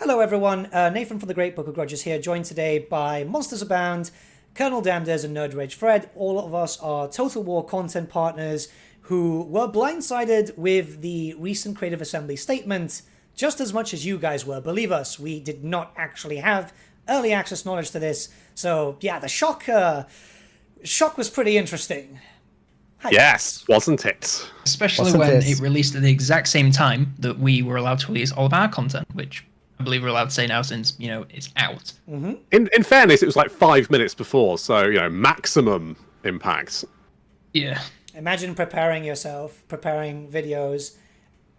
Hello everyone, Nathan from the Great Book of Grudges here, joined today by Monsters Abound, Colonel Damneders and Nerd Rage Fred. All of us are Total War content partners who were blindsided with the recent Creative Assembly statement just as much as you guys were. Believe us, we did not actually have early access knowledge to this. So yeah, the shock was pretty interesting. Yes, wasn't it? Especially when it released at the exact same time that we were allowed to release all of our content, which I believe we're allowed to say now since, it's out. Mm-hmm. In fairness, it was like 5 minutes before, so, maximum impact. Yeah. Imagine preparing yourself, preparing videos,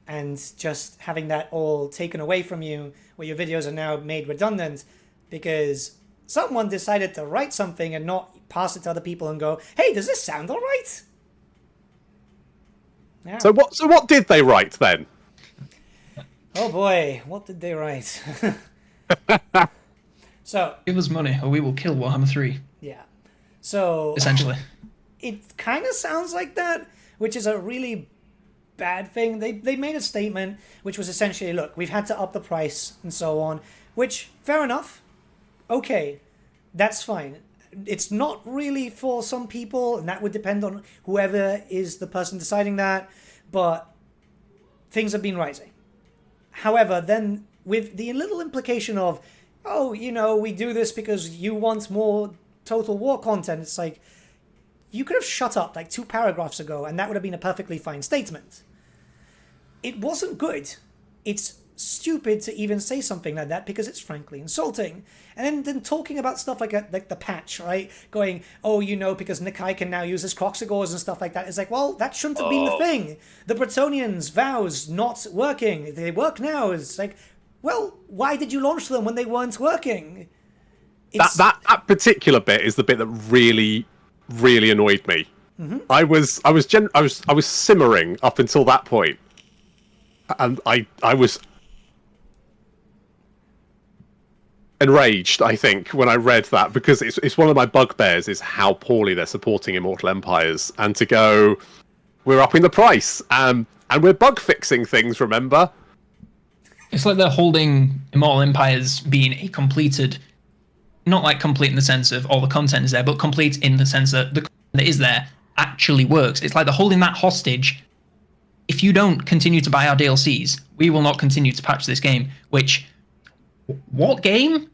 and just having that all taken away from you, where your videos are now made redundant, because someone decided to write something and not pass it to other people and go, hey, does this sound all right? Yeah. So what did they write then? Oh boy, what did they write? So give us money or we will kill Warhammer 3. Yeah. So essentially. It kind of sounds like that, which is a really bad thing. They made a statement which was essentially, look, we've had to up the price and so on, which fair enough. Okay, that's fine. It's not really for some people, and that would depend on whoever is the person deciding that, but things have been rising. However, then with the little implication of, oh, we do this because you want more Total War content, it's like, you could have shut up like 2 paragraphs ago, and that would have been a perfectly fine statement. It wasn't good. It's stupid to even say something like that because it's frankly insulting. And then talking about stuff like the patch, right? Going, oh, because Nikai can now use his Croxigors and stuff like that. It's like, well, that shouldn't have been the thing. The Bretonnians' vows not working. They work now. It's like, well, why did you launch them when they weren't working? That particular bit is the bit that really, really annoyed me. Mm-hmm. I was simmering up until that point, and I was enraged, I think, when I read that, because it's one of my bugbears is how poorly they're supporting Immortal Empires, and to go, we're upping the price, and we're bug fixing things, remember? It's like they're holding Immortal Empires being a completed, not like complete in the sense of all the content is there, but complete in the sense that the content that is there actually works. It's like they're holding that hostage. If you don't continue to buy our DLCs, we will not continue to patch this game, which... what game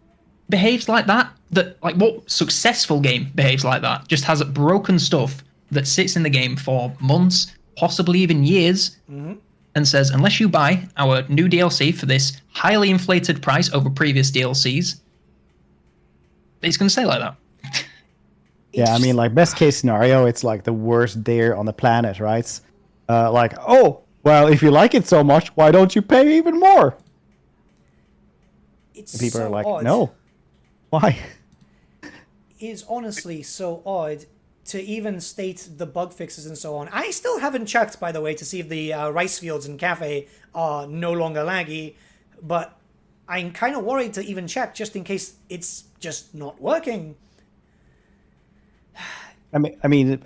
behaves like that? What successful game behaves like that? Just has broken stuff that sits in the game for months, possibly even years, and says, unless you buy our new DLC for this highly inflated price over previous DLCs, it's going to stay like that. Yeah, I mean, like, best case scenario, it's like the worst dare on the planet, right? Oh, well, if you like it so much, why don't you pay even more? It's and people so are like, odd. no. Why? It's honestly so odd to even state the bug fixes and so on. I still haven't checked, by the way, to see if the rice fields in Cafe are no longer laggy, but I'm kind of worried to even check just in case it's just not working. I mean,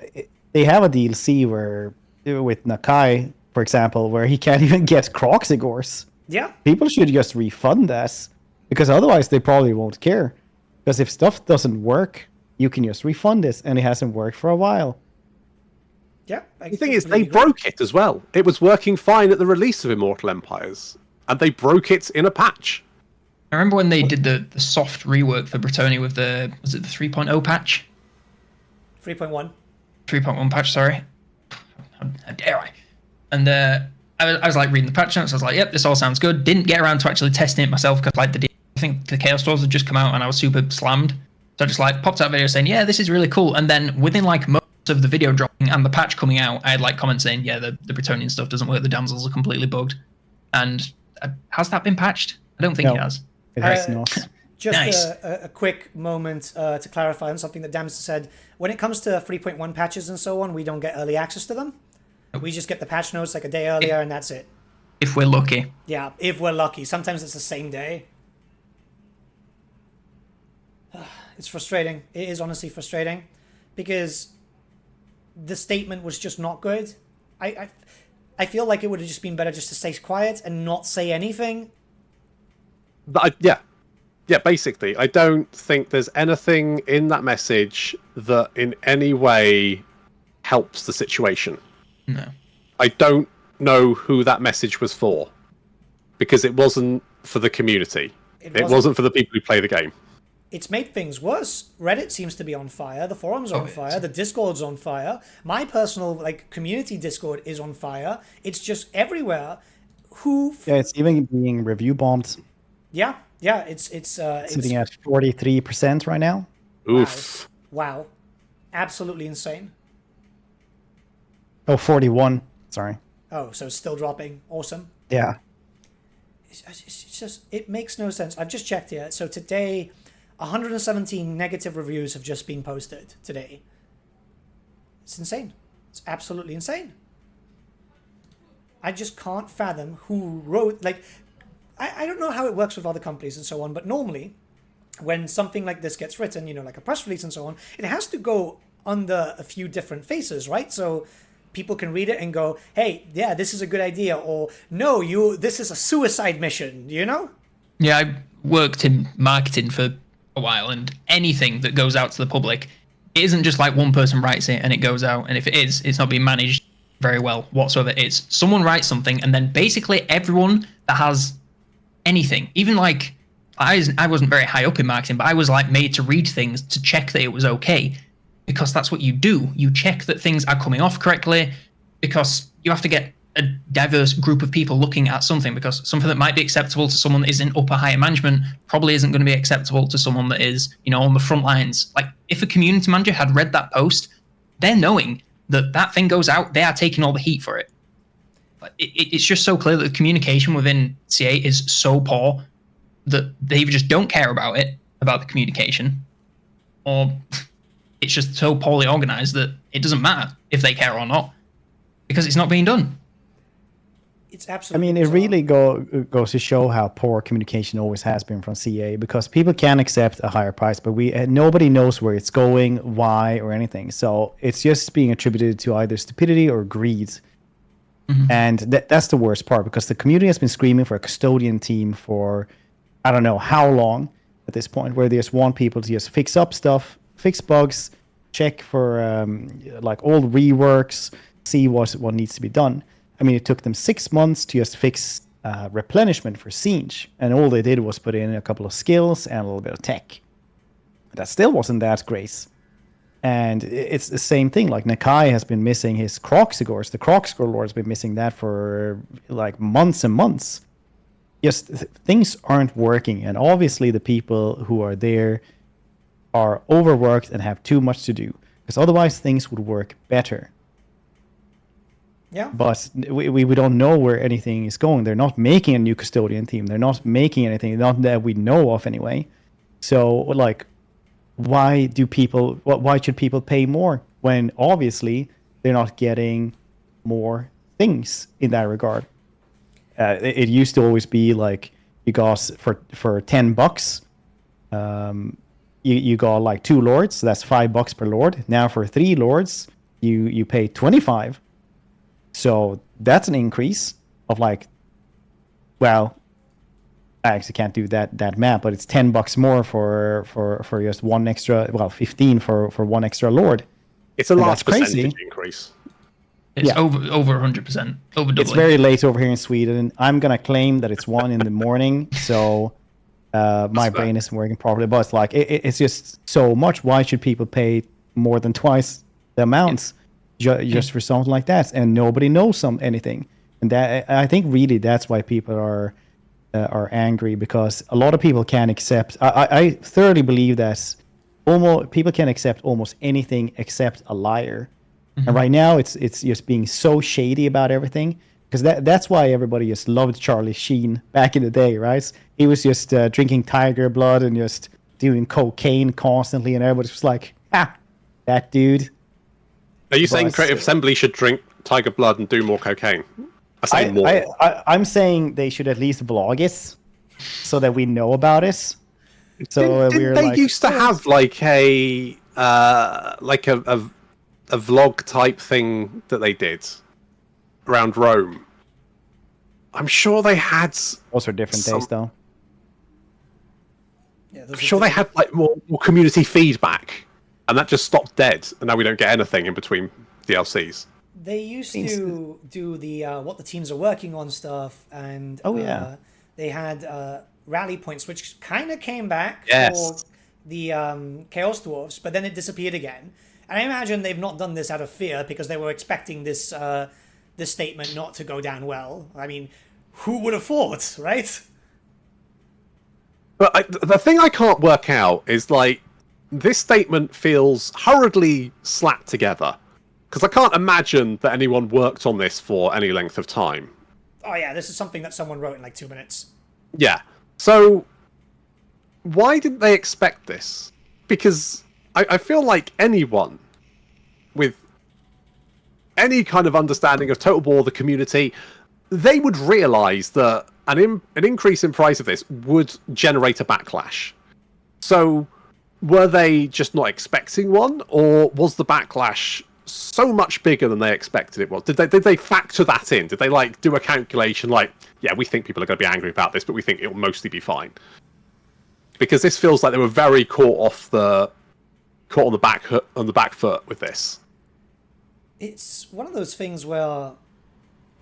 they have a DLC with Nakai, for example, where he can't even get Croxigors. Yeah. People should just refund that, because otherwise they probably won't care. Because if stuff doesn't work, you can just refund it, and it hasn't worked for a while. Yeah. The thing is, they broke it as well. It was working fine at the release of Immortal Empires, and they broke it in a patch. I remember when they did the soft rework for Bretonnia with was it the 3.0 patch? 3.1. 3.1 patch, sorry. How dare I? And I was like reading the patch notes. I was like, yep, this all sounds good. Didn't get around to actually testing it myself because I think the Chaos Stores had just come out and I was super slammed. So I just popped out a video saying, yeah, this is really cool. And then within moments of the video dropping and the patch coming out, I had comments saying, yeah, the Bretonnian stuff doesn't work. The damsels are completely bugged. And has that been patched? I don't think it has. It has not. Just nice. a quick moment to clarify on something that Damster said. When it comes to 3.1 patches and so on, we don't get early access to them. We just get the patch notes like a day earlier, and that's it. If we're lucky. Yeah, if we're lucky. Sometimes it's the same day. It's frustrating. It is honestly frustrating, because the statement was just not good. I feel like it would have just been better just to stay quiet and not say anything. Yeah, basically, I don't think there's anything in that message that in any way helps the situation. No. I don't know who that message was for, because it wasn't for the community. It wasn't for the people who play the game. It's made things worse. Reddit seems to be on fire. The forums are on fire. The Discord's on fire. My personal community Discord is on fire. It's just everywhere. It's even being review bombed. Yeah, it's sitting at 43% right now. Oof. Wow. Absolutely insane. Oh, 41. Sorry. Oh, so it's still dropping. Awesome. Yeah. It's just, it makes no sense. I've just checked here. So today, 117 negative reviews have just been posted today. It's insane. It's absolutely insane. I just can't fathom who wrote, I don't know how it works with other companies and so on, but normally when something like this gets written, like a press release and so on, it has to go under a few different faces, right? So people can read it and go, hey, yeah, this is a good idea, or no, this is a suicide mission, Yeah, I worked in marketing for a while, and anything that goes out to the public, it isn't just like one person writes it and it goes out, and if it is, it's not being managed very well whatsoever. It's someone writes something, and then basically everyone that has anything, even I wasn't very high up in marketing, but I was made to read things to check that it was okay, because that's what you do. You check that things are coming off correctly, because you have to get a diverse group of people looking at something, because something that might be acceptable to someone that is in upper higher management probably isn't going to be acceptable to someone that is, on the front lines. If a community manager had read that post, they're knowing that thing goes out, they are taking all the heat for it. It's just so clear that the communication within CA is so poor that they either just don't care about the communication, or it's just so poorly organized that it doesn't matter if they care or not, because it's not being done. It's absolutely. It really goes to show how poor communication always has been from CA, because people can accept a higher price, but nobody knows where it's going, why, or anything. So it's just being attributed to either stupidity or greed. Mm-hmm. And that's the worst part, because the community has been screaming for a custodian team for I don't know how long at this point, where they just want people to just fix up stuff, fix bugs, check for old reworks, see what needs to be done. It took them 6 months to just fix replenishment for Siege, and all they did was put in a couple of skills and a little bit of tech. That still wasn't that great. And it's the same thing. Nakai has been missing his Croxigors. The Croxigor Lord has been missing that for months and months. Just things aren't working, and obviously the people who are there are overworked and have too much to do, because otherwise things would work better. Yeah. But we don't know where anything is going. They're not making a new custodian team. They're not making anything, not that we know of anyway. So why should people pay more when obviously they're not getting more things in that regard? It used to always be you got for $10, you got 2 lords, so that's $5 per lord. Now for 3 lords, you pay 25. So that's an increase of well, I actually can't do that math, but it's $10 more for just one extra, 15 for one extra lord. It's a large percentage increase. It's over 100%, over doubling. It's very late over here in Sweden. I'm gonna claim that it's 1 in the morning, so my brain isn't working properly. But it's just so much. Why should people pay more than twice the amounts just for something like that? And nobody knows anything. And that, I think, really that's why people are angry, because a lot of people can't accept. I thoroughly believe that people can accept almost anything except a liar. And right now, it's just being so shady about everything, because that's why everybody just loved Charlie Sheen back in the day, right? He was just drinking tiger blood and just doing cocaine constantly, and everybody was like, that dude. Are you saying Creative Assembly should drink tiger blood and do more cocaine? I'm saying they should at least vlog it, so that we know about it. So didn't they used to have a vlog type thing that they did around Rome? I'm sure they had. Those are different days, though. Yeah, I'm sure they had like more community feedback, and that just stopped dead, and now we don't get anything in between DLCs. They used to do the what the teams are working on stuff, and they had rally points, which kind of came back for the Chaos Dwarfs, but then it disappeared again. And I imagine they've not done this out of fear because they were expecting this this statement not to go down well. I mean, who would have thought, right? But the thing I can't work out is like this statement feels hurriedly slapped together. Because I can't imagine that anyone worked on this for any length of time. Oh yeah, this is something that someone wrote in like 2 minutes. Yeah. So, why didn't they expect this? Because I feel like anyone with any kind of understanding of Total War, the community, they would realise that an increase in price of this would generate a backlash. So, were they just not expecting one? Or was the backlash so much bigger than they expected it was? Did they factor that in? Did they like do a calculation like, yeah, we think people are going to be angry about this, but we think it'll mostly be fine? Because this feels like they were very caught on the back foot with this. It's one of those things where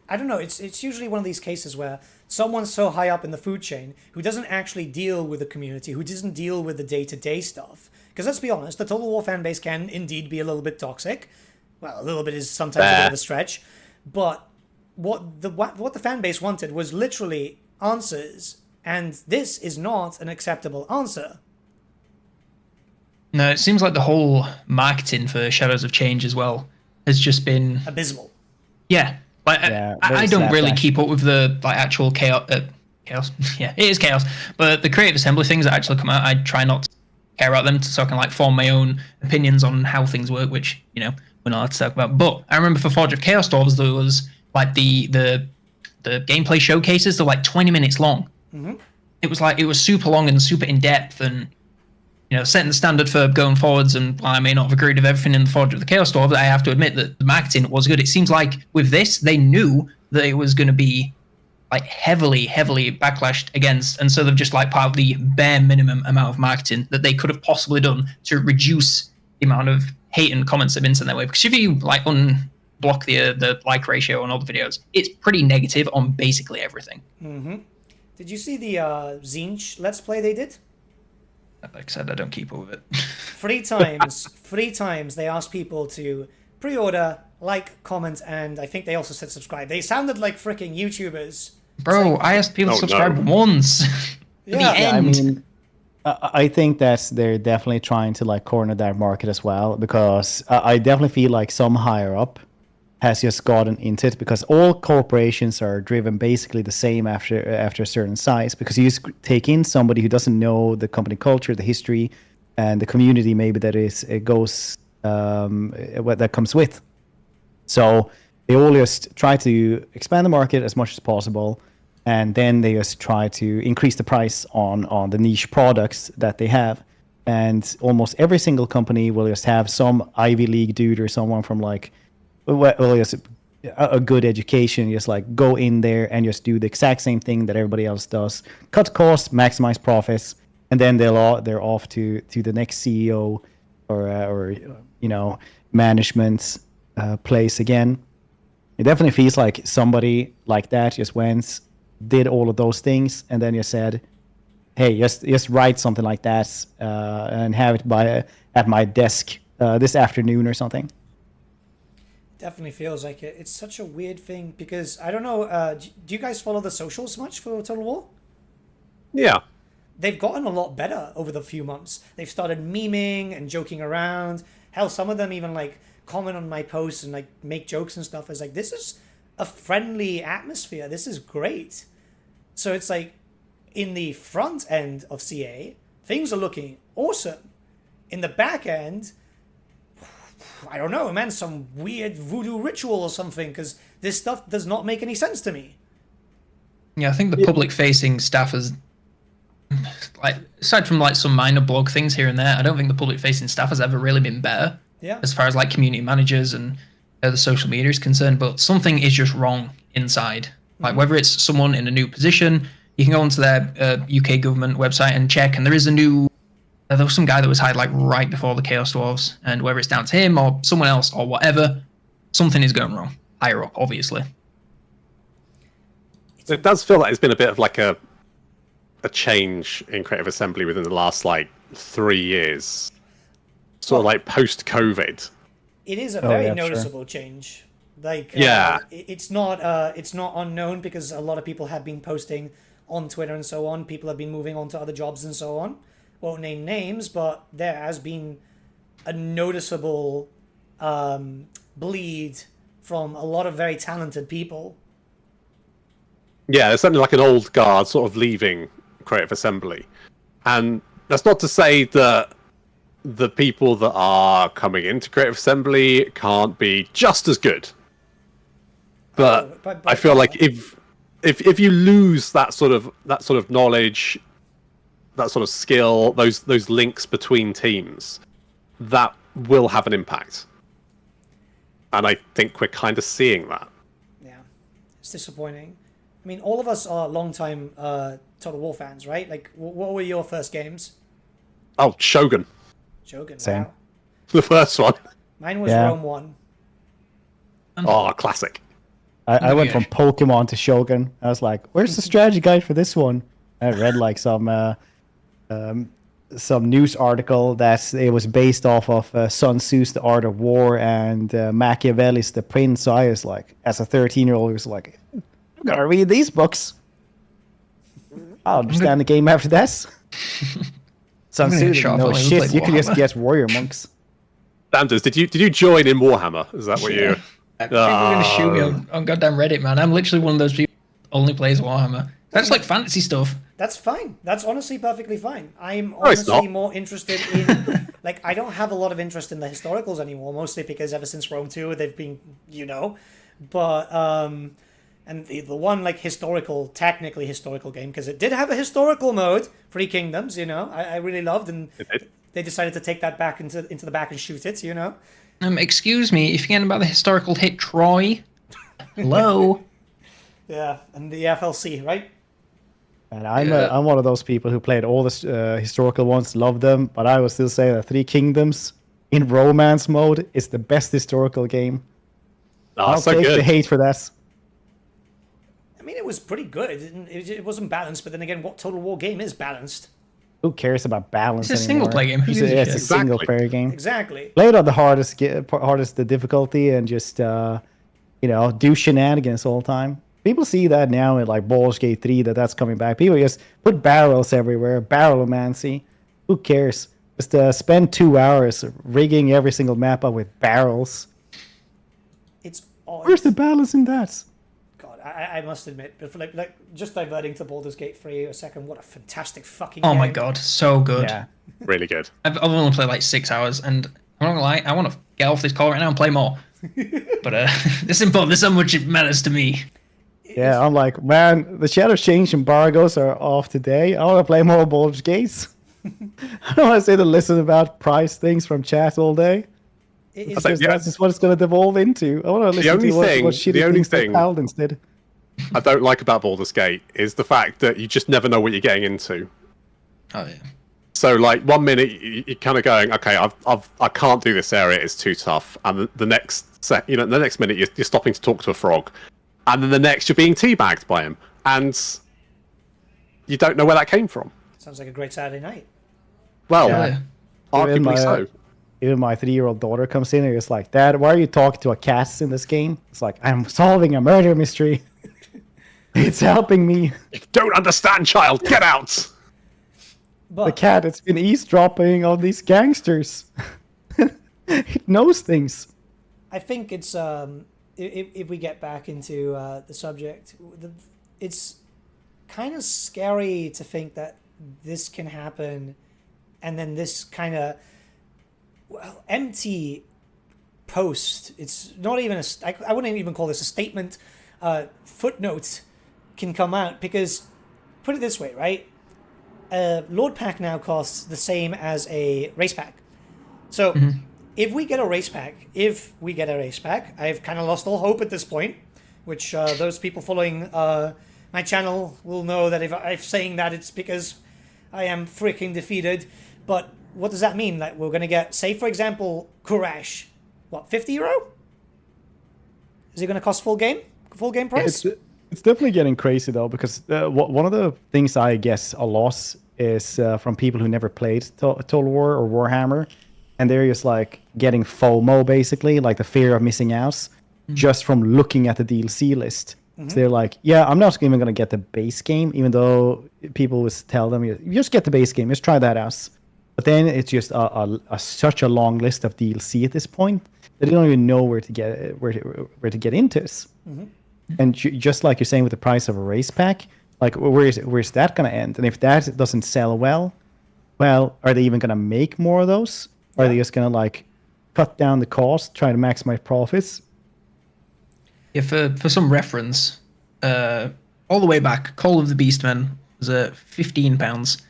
I don't know. It's usually one of these cases where someone's so high up in the food chain who doesn't actually deal with the community, who doesn't deal with the day-to-day stuff. Because let's be honest, the Total War fan base can indeed be a little bit toxic. Well, a little bit is sometimes a bit of a stretch, but what the fan base wanted was literally answers, and this is not an acceptable answer. No, it seems like the whole marketing for Shadows of Change as well has just been abysmal. Yeah, like I don't really keep up with the like actual chaos. Yeah, it is chaos, but the creative assembly things that actually come out, I try not to care about them, so I can like form my own opinions on how things work, which we're not allowed to talk about. But I remember for Forge of Chaos Dwarves, there was like the gameplay showcases. They're like 20 minutes long. Mm-hmm. It was super long and super in depth, and setting the standard for going forwards. And while I may not have agreed with everything in the Forge of the Chaos Dwarves, I have to admit that the marketing was good. It seems like with this, they knew that it was going to be like heavily backlashed against, and so they've just like put out the bare minimum amount of marketing that they could have possibly done to reduce the amount of hate and comments that have been sent their way. Because if you like unblock the like ratio on all the videos, it's pretty negative on basically everything. Mm-hmm. Did you see the Zinch Let's Play they did? Like I said, I don't keep up with it. 3 times they asked people to pre-order, like, comment, and I think they also said subscribe. They sounded like freaking YouTubers. Bro, I asked people to subscribe once. Yeah. The end. I mean, I think that they're definitely trying to like corner that market as well, because I definitely feel like some higher up has just gotten into it, because all corporations are driven basically the same after a certain size, because you just take in somebody who doesn't know the company culture, the history, and the community maybe that comes with. So they all just try to expand the market as much as possible, and then they just try to increase the price on the niche products that they have. And almost every single company will just have some Ivy League dude or someone from like, well, just a good education, just like go in there and just do the exact same thing that everybody else does, cut costs, maximize profits, and then they're off to the next CEO or management place again. It definitely feels like somebody like that just went, did all of those things, and then you said, hey, just write something like that and have it at my desk this afternoon or something. Definitely feels like it. It's such a weird thing because I don't know. Do you guys follow the socials much for Total War? Yeah. They've gotten a lot better over the few months. They've started memeing and joking around. Hell, some of them even like comment on my posts and like make jokes and stuff. It's like, this is a friendly atmosphere. This is great. So it's like in the front end of CA, things are looking awesome. In the back end, I don't know, man, some weird voodoo ritual or something, because this stuff does not make any sense to me. Yeah, I think the public-facing staff is, like, aside from like some minor blog things here and there, I don't think the public-facing staff has ever really been better. Yeah. As far as like community managers and the social media is concerned, but something is just wrong inside. Like whether it's someone in a new position, You can go onto their UK government website and check, and there is a new. There was some guy that was hired like right before the Chaos Dwarves, and whether it's down to him or someone else or whatever, something is going wrong. Higher up, obviously. It does feel like it's been a bit of like a change in Creative Assembly within the last like 3 years, sort of like post-COVID. It is a very sure. noticeable change. Like, Yeah. it's not unknown because a lot of people have been posting on Twitter and so on. People have been moving on to other jobs and so on. Won't name names, but there has been a noticeable bleed from a lot of very talented people. Yeah, there's certainly like an old guard sort of leaving Creative Assembly. And that's not to say that the people that are coming into Creative Assembly can't be just as good. But I feel like if you lose that sort of knowledge, that sort of skill, those links between teams, that will have an impact. And I think we're kind of seeing that. Yeah, it's disappointing. I mean, all of us are long-time Total War fans, right? Like, what were your first games? Oh, Shogun. Shogun, Same. wow. The first one. Mine was Yeah. Rome 1. Oh, classic. I went from Pokemon to Shogun. I was like, where's the strategy guide for this one? I read like some news article that it was based off of Sun Tzu's The Art of War and Machiavelli's The Prince. So I was like, as a 13-year-old, I was like, I'm gonna read these books. I'll understand the game after this. Sun Tzu didn't know shit. You can just guess warrior monks. Sanders, did you join in Warhammer? Is that what you? People are going to shoot me on goddamn Reddit, man. I'm literally one of those people who only plays Warhammer. That's like fantasy stuff. That's fine. That's honestly perfectly fine. I'm it's honestly not. more interested in... like, I don't have a lot of interest in the historicals anymore, mostly because ever since Rome 2, they've been, But, and the one, like, technically historical game, because it did have a historical mode, Three Kingdoms, I really loved, and they decided to take that back into the back and shoot it, Excuse me, if you're getting about the historical hit Troy, hello. Yeah, and the FLC, right? And I'm one of those people who played all the historical ones, loved them, but I would still say that Three Kingdoms in romance mode is the best historical game. Oh, I'll take the hate for that. I mean, it was pretty good. It wasn't balanced, but then again, what Total War game is balanced? Who cares about balance It's a anymore? single-player game. Who gives a It's shit? a single-player game. Exactly. Play it on the hardest the difficulty and just do shenanigans all the time. People see that now in like Baldur's Gate 3 that's coming back. People just put barrels everywhere, barrelomancy. Who cares? Just spend 2 hours rigging every single map up with barrels. It's odd. Where's the balance in that? God, I must admit, but for like just diverting to Baldur's Gate 3 a second, what a fantastic fucking Oh game. my god, so good. Yeah. Really good. I've only played like 6 hours, and I'm not gonna lie, I want to get off this call right now and play more. But this is important. This is how much it matters to me. Yeah, I'm like, man, the Shadow Change embargoes are off today. I want to play more Baldur's Gates. I don't want to sit and listen about price things from chat all day. It's like, That's just what it's going to devolve into. I want to listen to what shitty things that Paladins did. I don't like about Baldur's Gate is the fact that you just never know what you're getting into. Oh yeah. So like 1 minute you're kind of going, okay, I can't do this area; it's too tough, and the next the next minute you're stopping to talk to a frog, and then the next you're being teabagged by him, and you don't know where that came from. Sounds like a great Saturday night. Well, Yeah. arguably so. Even my 3-year-old daughter comes in and is like, Dad, why are you talking to a cat in this game? It's like, I'm solving a murder mystery. It's helping me. You don't understand, child. Get out. But The cat, it's been eavesdropping on these gangsters. It knows things. I think it's if we get back into the subject, it's kind of scary to think that this can happen, and then this kind of empty post. It's not even I wouldn't even call this a statement. Footnote can come out because, put it this way, right? Lord Pack now costs the same as a race pack. So if we get a race pack, I've kind of lost all hope at this point, which those people following my channel will know that if I'm saying that, it's because I am freaking defeated. But what does that mean? Like, we're going to get, say, for example, Courage. What, €50? Is it going to cost full game price? It's definitely getting crazy, though, because one of the things I guess a loss is from people who never played Total War or Warhammer. And they're just like getting FOMO, basically, like the fear of missing out, just from looking at the DLC list. So they're like, yeah, I'm not even going to get the base game, even though people would tell them, you just get the base game, just try that out. But then it's just such a long list of DLC at this point that they don't even know where to get into it. And just like you're saying with the price of a race pack, like where's that going to end? And if that doesn't sell well, are they even going to make more of those? Or are they just going to like cut down the cost, try to maximize profits? Yeah, for some reference, all the way back, Call of the Beastmen was £15,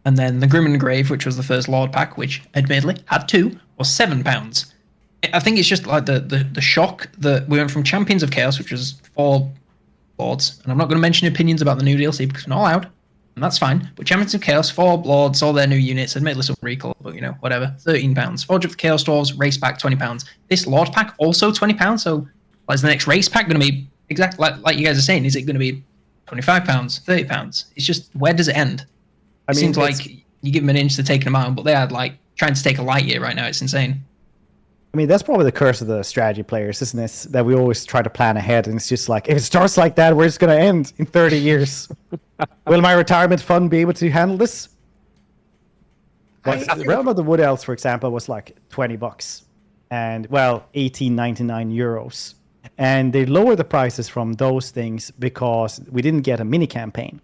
and then the Grim and Grave, which was the first Lord pack, which admittedly had 2, was £7. I think it's just like the shock that we went from Champions of Chaos, which was 4 Lords, and I'm not going to mention opinions about the new DLC because we're not allowed, and that's fine. But Champions of Chaos, 4 Lords, all their new units, admittedly some recall, but whatever. £13. Forge of the Chaos Dwarves, race pack, £20. This Lord pack also £20, so. Is the next race pack going to be exactly like you guys are saying? Is it going to be £25, £30? It's just, where does it end? It seems like you give them an inch to take them out, but they are like trying to take a light year right now. It's insane. I mean, that's probably the curse of the strategy players, isn't it? That we always try to plan ahead, and it's just like, if it starts like that, where's it going to end in 30 years? Will my retirement fund be able to handle this? Realm of the Wood Elves, for example, was like $20, and €18.99. And they lowered the prices from those things because we didn't get a mini campaign.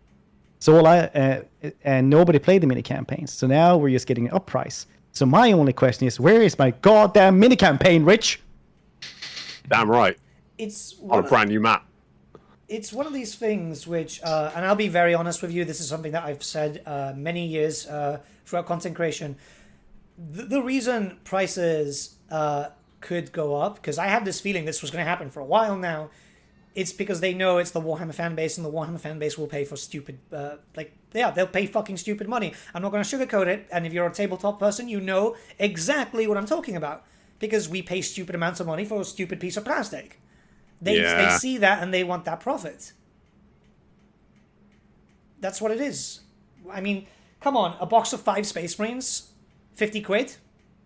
So and nobody played the mini campaigns. So now we're just getting an up price. So my only question is, where is my goddamn mini campaign, Rich? Damn right. It's on a brand new map. It's one of these things which, and I'll be very honest with you, this is something that I've said many years throughout content creation. The reason prices could go up, because I had this feeling this was going to happen for a while now, it's because they know it's the Warhammer fan base, and the Warhammer fan base will pay for stupid, they'll pay fucking stupid money. I'm not going to sugarcoat it, and if you're a tabletop person, you know exactly what I'm talking about, because we pay stupid amounts of money for a stupid piece of plastic. They see that, and they want that profit. That's what it is. I mean, come on, a box of 5 Space Marines, 50 quid?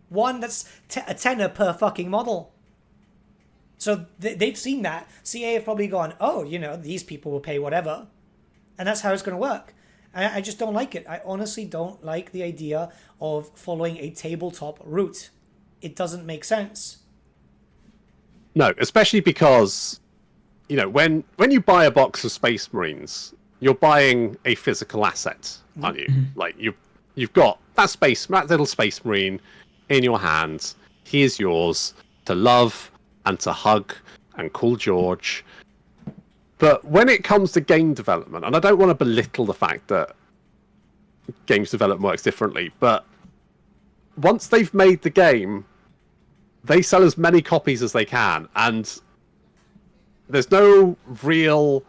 One, that's a tenner per fucking model. So they've seen that. CA have probably gone, oh, these people will pay whatever. And that's how it's going to work. I just don't like it. I honestly don't like the idea of following a tabletop route. It doesn't make sense. No, especially because, when you buy a box of Space Marines, you're buying a physical asset, aren't you? Like, you've got that little Space Marine in your hands. He is yours to love and to hug and call George. But when it comes to game development, and I don't want to belittle the fact that games development works differently, but once they've made the game, they sell as many copies as they can, and there's no real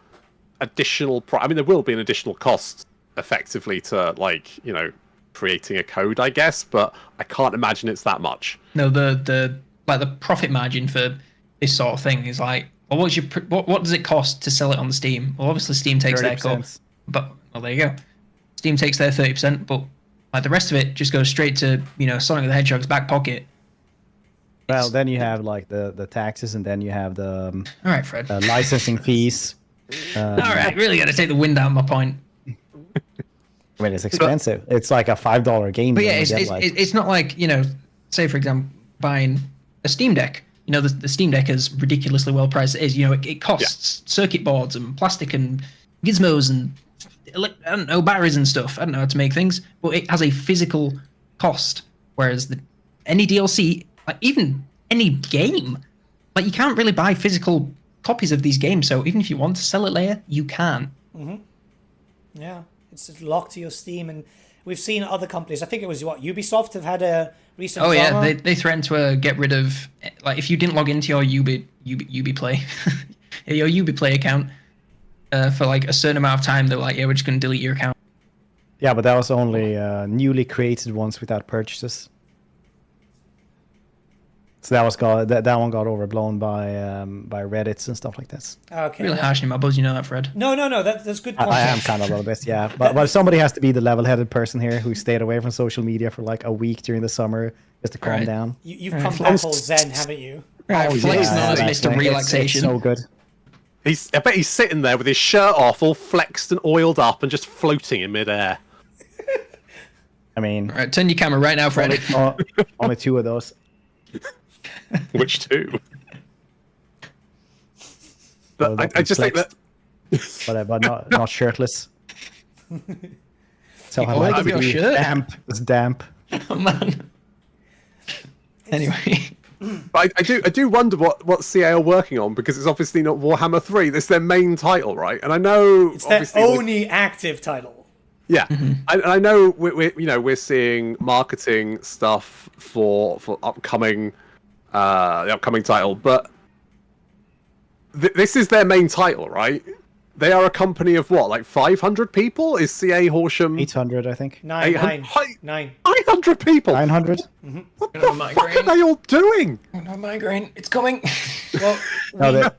additional I mean, there will be an additional cost effectively to creating a code, I guess, but I can't imagine it's that much. No, the profit margin for this sort of thing is like, well, what does it cost to sell it on the Steam? Well, obviously Steam takes their cut, but there you go. Steam takes their 30%, but like the rest of it just goes straight to Sonic the Hedgehog's back pocket. Well, then you have like the taxes, and then you have the all right, Fred, licensing fees. All right, really got to take the wind out of my point. I mean, it's expensive. It's like a $5 game. But yeah, it's not like, say, for example, buying a Steam Deck. The Steam Deck is ridiculously well priced. It is, it costs circuit boards and plastic and gizmos and, I don't know, batteries and stuff. I don't know how to make things. But it has a physical cost. Whereas any DLC, like even any game, like you can't really buy physical copies of these games. So even if you want to sell it later, you can. Yeah. It's locked to your Steam, and we've seen other companies. I think it was Ubisoft have had a recent. Oh yeah, they threatened to get rid of, like, if you didn't log into your Ubi Play, your Ubi Play account, for like a certain amount of time. They were like, yeah, we're just going to delete your account. Yeah, but that was only newly created ones without purchases. So that one got overblown by Reddits and stuff like this. Okay. Really harsh in my buzz, you know that, Fred. No, that's good I context. am kind of a little bit, yeah. But somebody has to be the level-headed person here who stayed away from social media for like a week during the summer just to calm Right. down. You've come back all zen, haven't you? Right, flexing on us, Mr. It's Relaxation. so good. I bet he's sitting there with his shirt off, all flexed and oiled up, and just floating in midair. I mean, All right, turn your camera right now, Fred. only two of those. Which two? So I just think that. but not shirtless. So The I oil like of your to be shirt? damp. It's damp. Oh, man. Anyway. I do wonder what CA are working on, because it's obviously not Warhammer 3. That's their main title, right? And I know It's their obviously only active title. yeah, I know we're seeing marketing stuff for upcoming the upcoming title, but this is their main title, right? They are a company of what, like 500 people? Is CA Horsham 800, I think. 9. 900 people? 900. What the fuck are they all doing? No migraine. It's coming. Well, No,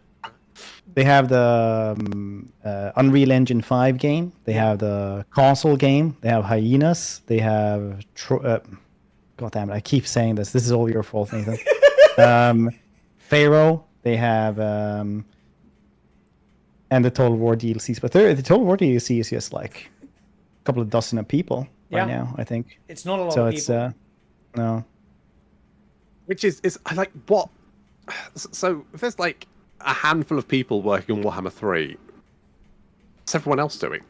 they have the Unreal Engine 5 game. They have the console game. They have Hyenas. They have... God damn it, I keep saying this. This is all your fault, Nathan. Pharaoh. They have... and the Total War DLCs. But the Total War DLC is just like a couple of dozen of people right now, I think. it's not a lot So of it's... people. no. Which is I like what? So if there's like a handful of people working on Warhammer 3, what's everyone else doing?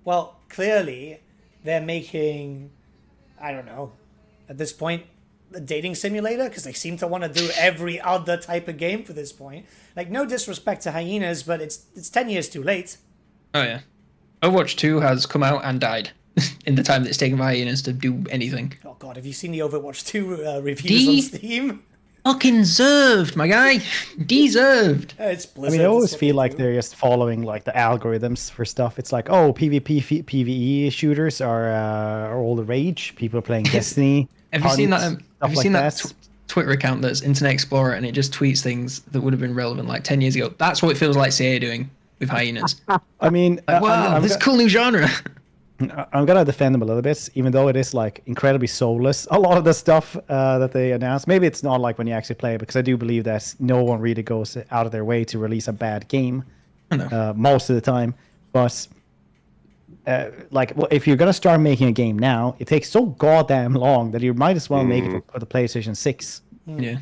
Well, clearly, they're making, I don't know, at this point, a dating simulator, because they seem to want to do every other type of game for this point. Like, no disrespect to Hyenas, but it's 10 years too late. Oh, yeah. Overwatch 2 has come out and died in the time that it's taken Hyenas to do anything. Oh god, have you seen the Overwatch 2 reviews on Steam? Fucking served, my guy. Deserved. It's I Blizzard. mean, I always it's what feel they like do. they're just following like the algorithms for stuff. It's like, oh, PvP, PvE shooters are all the rage. People are playing Destiny. Have you seen that? Hunt, Have you stuff seen like that Twitter account that's Internet Explorer, and it just tweets things that would have been relevant like 10 years ago? That's what it feels like CA doing with Hyenas. I mean, Like, wow, I'm this cool new genre. I'm gonna defend them a little bit, even though it is like incredibly soulless. A lot of the stuff that they announce, maybe it's not like when you actually play it, because I do believe that no one really goes out of their way to release a bad game most of the time. But if you're gonna start making a game now, it takes so goddamn long that you might as well make it for the PlayStation 6. Yeah.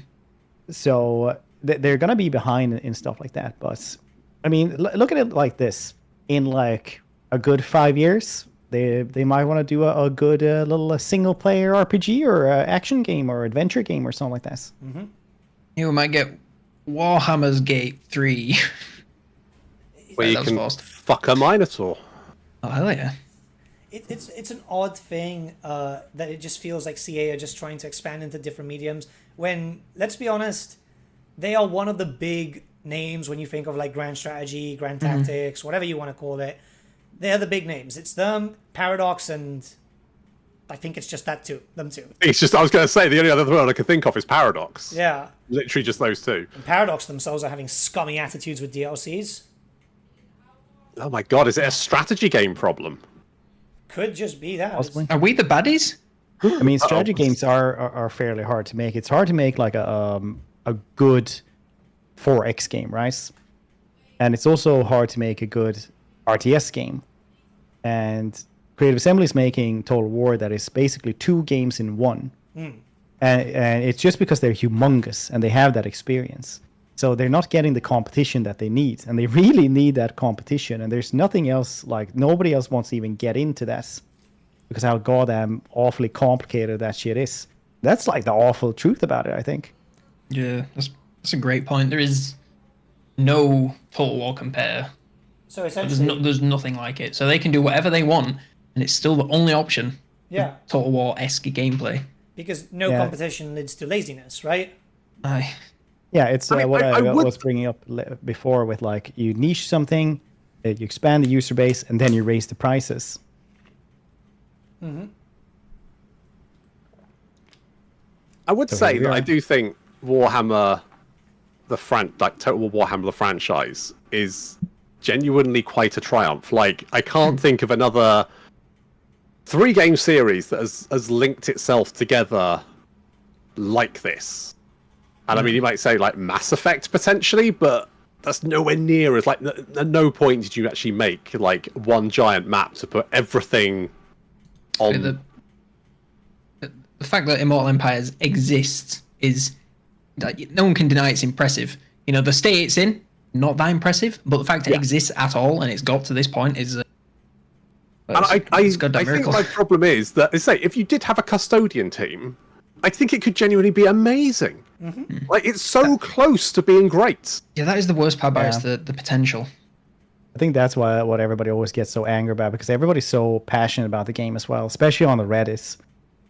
So they're gonna be behind in stuff like that. But I mean, look at it like this: in like a good 5 years, they might want to do a good little single player RPG or action game or adventure game or something like that. You might get Warhammer's Gate 3. Where you That was can fast. fuck a Minotaur. Oh, hell yeah. It's an odd thing that it just feels like CA are just trying to expand into different mediums, when, let's be honest, they are one of the big names when you think of like Grand Strategy, Grand Tactics, whatever you want to call it. They're the big names. It's them, Paradox, and I think it's just them two. It's just, I was going to say, the only other word I could think of is Paradox. Yeah. Literally just those two. And Paradox themselves are having scummy attitudes with DLCs. Oh my god, is it a strategy game problem? Could just be that. Possibly. Are we the baddies? I mean, strategy games are fairly hard to make. It's hard to make like a good 4X game, right? And it's also hard to make a good RTS game. And Creative Assembly is making Total War that is basically 2 games in one. And it's just because they're humongous and they have that experience. So they're not getting the competition that they need. And they really need that competition. And there's nothing else, like nobody else wants to even get into that. Because how goddamn awfully complicated that shit is. That's like the awful truth about it, I think. Yeah, that's a great point. There is no Total War compare. So essentially, There's nothing like it. So they can do whatever they want, and it's still the only option. yeah, Total War-esque gameplay. because no Yeah. competition leads to laziness, right? Aye. Yeah, it's I mean, what I I would- was bringing up before with like you niche something, You expand the user base, and then you raise the prices. I would So say here we that I are. do think Warhammer, Total War Warhammer, the franchise, is genuinely quite a triumph. Like, I can't think of another 3-game series that has linked itself together like this. And I mean, you might say like Mass Effect potentially, but that's nowhere near as like. At no point did you actually make like one giant map to put everything on. The fact that Immortal Empires exists is like, no one can deny it's impressive. You know, the state it's in, not that impressive, but the fact it exists at all and it's got to this point is. And I think miracle. my problem is that, say, if you did have a custodian team, I think it could genuinely be amazing. Like, it's so close to being great. Yeah, that is the worst part about it, is the potential. I think that's what everybody always gets so angry about, because everybody's so passionate about the game as well, especially on the Reddits.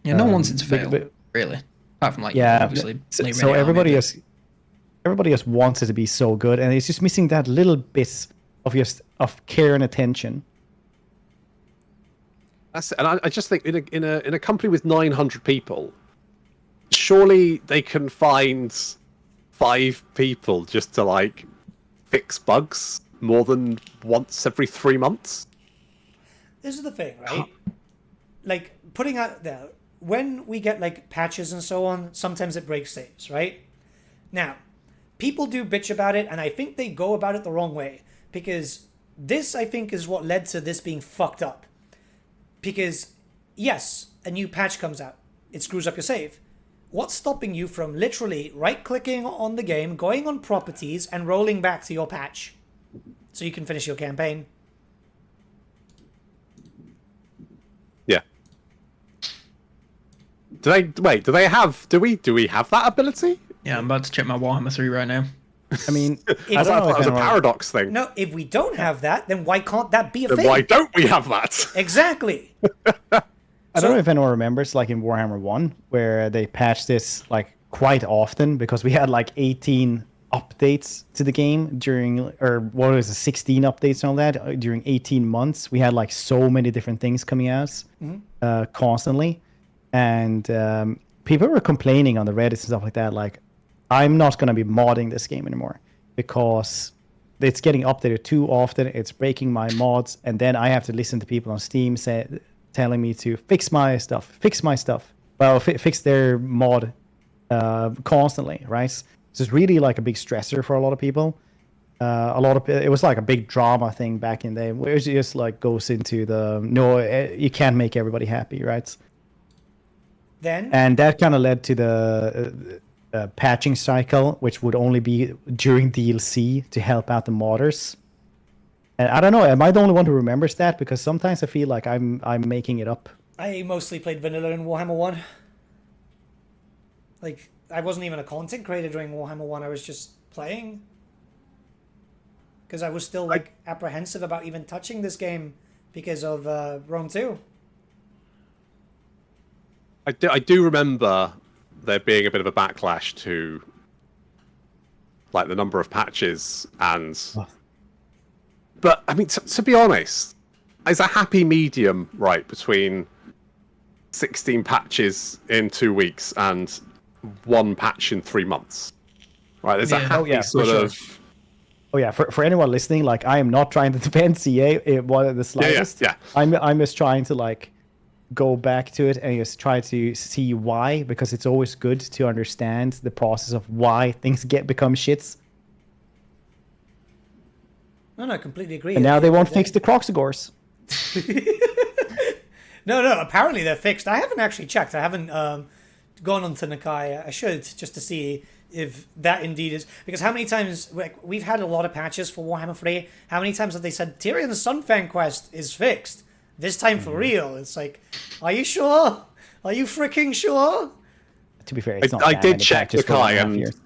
Yeah, no one wants it to fail, but- really. Apart from, like, obviously... So everybody just wants it to be so good, and it's just missing that little bit of care and attention. That's it. And I just think in a company with 900 people, surely they can find 5 people just to like fix bugs more than once every 3 months. This is the thing, right? Like, putting out there, when we get like patches and so on, sometimes it breaks saves, right? Now, people do bitch about it, and I think they go about it the wrong way, because this, I think, is what led to this being fucked up. Because, yes, a new patch comes out. It screws up your save. What's stopping you from literally right-clicking on the game, going on properties, and rolling back to your patch so you can finish your campaign? Yeah. Do we have that ability? Yeah, I'm about to check my Warhammer 3 right now. I mean, I I thought don't know that was if a anyone, paradox thing. No, if we don't have that, then why can't that be a Then thing? why don't we have that? Exactly. I don't know if anyone remembers, like in Warhammer 1, where they patched this like quite often, because we had like 18 updates to the game during, or what was it, 16 updates and all that during 18 months. We had like so many different things coming out constantly, and people were complaining on the Reddit and stuff like that, like, I'm not going to be modding this game anymore because it's getting updated too often. It's breaking my mods, and then I have to listen to people on Steam telling me to fix my stuff. Well, fix their mod constantly, right? So it's really like a big stressor for a lot of people. It was like a big drama thing back in the day, where it just like goes into you can't make everybody happy, right? And that kind of led to the patching cycle, which would only be during DLC to help out the modders. And I don't know, am I the only one who remembers that? Because sometimes I feel like I'm making it up. I mostly played vanilla in Warhammer 1. Like, I wasn't even a content creator during Warhammer 1, I was just playing. Because I was still, like, apprehensive about even touching this game because of Rome 2. I do remember there being a bit of a backlash to like the number of patches but I mean, to be honest, it's a happy medium, right, between 16 patches in 2 weeks and 1 patch in 3 months, right? There's a happy sort of. Oh yeah, for anyone listening, like, I am not trying to defend CA the slightest. Yeah. I'm just trying to like go back to it and just try to see why, because it's always good to understand the process of why things become shits. No, I completely agree. And now they won't fix the Croxagors. No, apparently they're fixed. I haven't actually checked. I haven't gone on to Nakai. I should, just to see if that indeed is. Because how many times, like, we've had a lot of patches for Warhammer 3. How many times have they said Tyrion's Sunfang quest is fixed? This time for real. It's like, are you sure? Are you freaking sure? To be fair, it's not I that did many check patches the for Kai, 1.5 and years.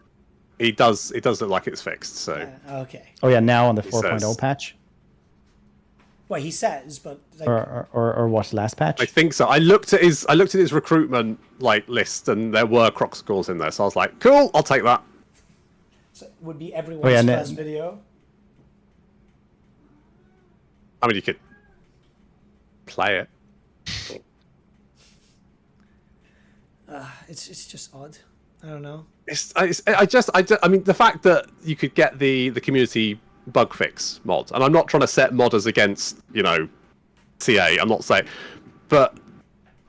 it does look like it's fixed. So Okay. Oh yeah, now on the It 4.0 says- patch, Well, he says, but like, or what, last patch? I think so. I looked at his recruitment like list, and there were Croxagors in there. So I was like, cool, I'll take that. so it would be everyone's and first video. I mean, you could play it. It's just odd. I don't know. I mean, the fact that you could get the community bug fix mod, and I'm not trying to set modders against, CA. I'm not saying, but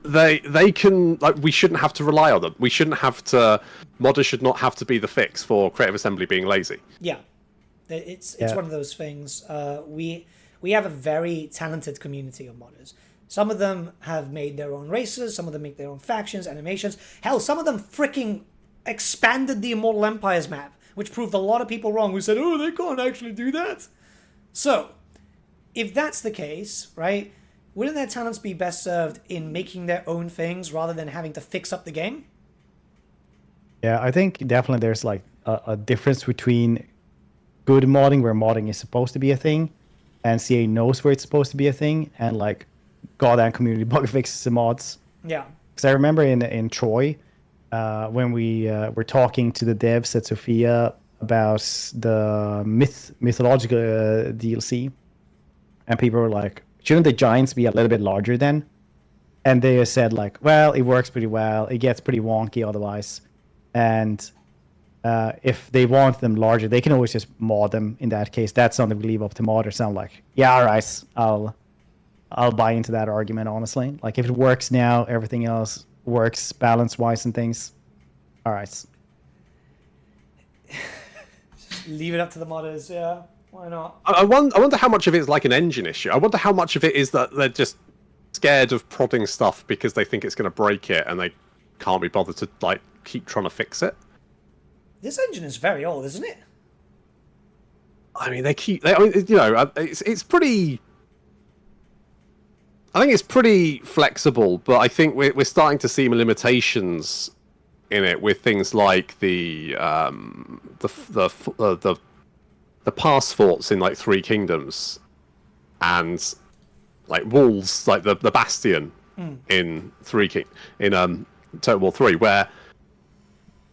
they can, like, we shouldn't have to rely on them. We shouldn't have to. Modders should not have to be the fix for Creative Assembly being lazy. Yeah, it's one of those things. We have a very talented community of modders. Some of them have made their own races. Some of them make their own factions, animations. Hell, some of them freaking expanded the Immortal Empires map, which proved a lot of people wrong who said, oh, they can't actually do that. So, if that's the case, right, wouldn't their talents be best served in making their own things rather than having to fix up the game? Yeah, I think definitely there's like a difference between good modding, where modding is supposed to be a thing, and CA knows where it's supposed to be a thing, and like goddamn community bug fixes and mods. Yeah. Because I remember in Troy, when we were talking to the devs at Sophia about the mythological DLC, and people were like, shouldn't the giants be a little bit larger then? And they said like, well, it works pretty well. It gets pretty wonky otherwise. And if they want them larger, they can always just mod them in that case. That's something we leave up to modders. I'm like, yeah, all right, I'll buy into that argument, honestly. Like, if it works now, everything else works balance-wise and things. All right. Leave it up to the modders, yeah. Why not? I wonder how much of it is like an engine issue. I wonder how much of it is that they're just scared of prodding stuff because they think it's going to break it and they can't be bothered to, like, keep trying to fix it. This engine is very old, isn't it? I mean, it's pretty... I think it's pretty flexible, but I think we're starting to see limitations in it with things like the pass forts in like Three Kingdoms, and like walls like the Bastion in Total War 3, where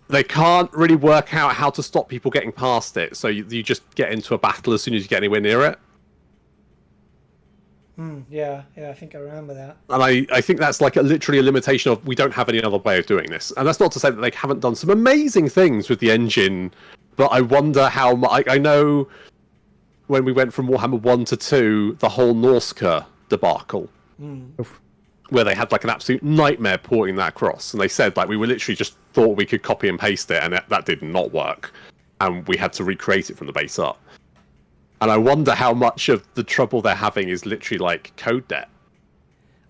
they can't really work out how to stop people getting past it, so you just get into a battle as soon as you get anywhere near it. Yeah, I think I remember that. And I think that's like literally a limitation of we don't have any other way of doing this. And that's not to say that they haven't done some amazing things with the engine, but I wonder how much... I know when we went from Warhammer 1 to 2, the whole Norska debacle, where they had like an absolute nightmare porting that across. And they said like we were literally just thought we could copy and paste it, and that did not work. And we had to recreate it from the base up. And I wonder how much of the trouble they're having is literally like code debt.